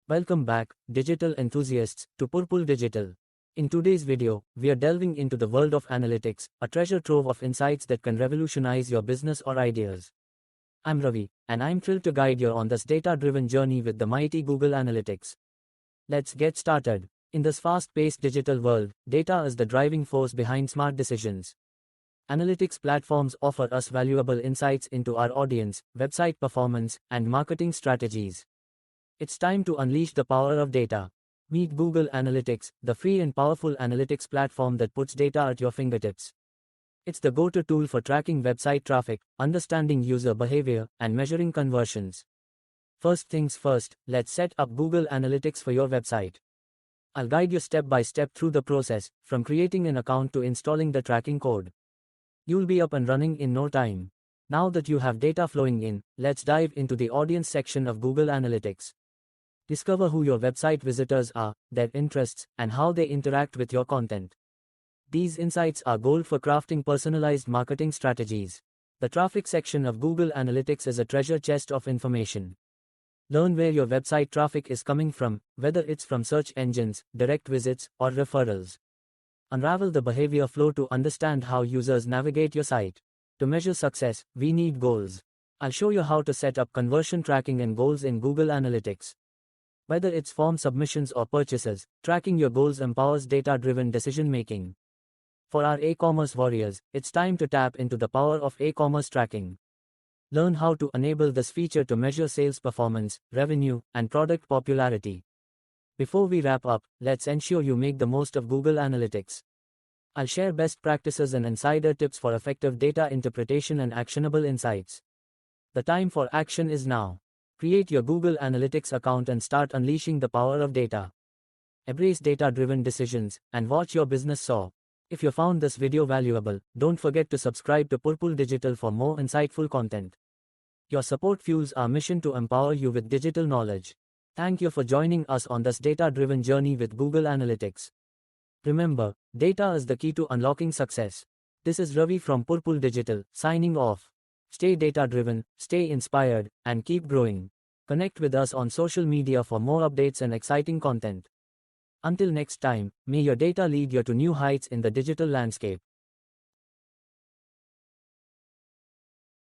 Welcome back, digital enthusiasts, to Purple Digital. In today's video, we are delving into the world of analytics, a treasure trove of insights that can revolutionize your business or ideas. I'm Ravi, and I'm thrilled to guide you on this data-driven journey with the mighty Google Analytics. Let's get started. In this fast-paced digital world, data is the driving force behind smart decisions. Analytics platforms offer us valuable insights into our audience, website performance, and marketing strategies. It's time to unleash the power of data. Meet Google Analytics, the free and powerful analytics platform that puts data at your fingertips. It's the go-to tool for tracking website traffic, understanding user behavior, and measuring conversions. First things first, let's set up Google Analytics for your website. I'll guide you step by step through the process, from creating an account to installing the tracking code. You'll be up and running in no time. Now that you have data flowing in, let's dive into the audience section of Google Analytics. Discover who your website visitors are, their interests, and how they interact with your content. These insights are gold for crafting personalized marketing strategies. The traffic section of Google Analytics is a treasure chest of information. Learn where your website traffic is coming from, whether it's from search engines, direct visits, or referrals. Unravel the behavior flow to understand how users navigate your site. To measure success, we need goals. I'll show you how to set up conversion tracking and goals in Google Analytics. Whether it's form submissions or purchases, tracking your goals empowers data-driven decision-making. For our e-commerce warriors, it's time to tap into the power of e-commerce tracking. Learn how to enable this feature to measure sales performance, revenue, and product popularity. Before we wrap up, let's ensure you make the most of Google Analytics. I'll share best practices and insider tips for effective data interpretation and actionable insights. The time for action is now. Create your Google Analytics account and start unleashing the power of data. Embrace data-driven decisions, and watch your business soar. If you found this video valuable, don't forget to subscribe to Purple Digital for more insightful content. Your support fuels our mission to empower you with digital knowledge. Thank you for joining us on this data-driven journey with Google Analytics. Remember, data is the key to unlocking success. This is Ravi from Purple Digital, signing off. Stay data-driven, stay inspired, and keep growing. Connect with us on social media for more updates and exciting content. Until next time, may your data lead you to new heights in the digital landscape.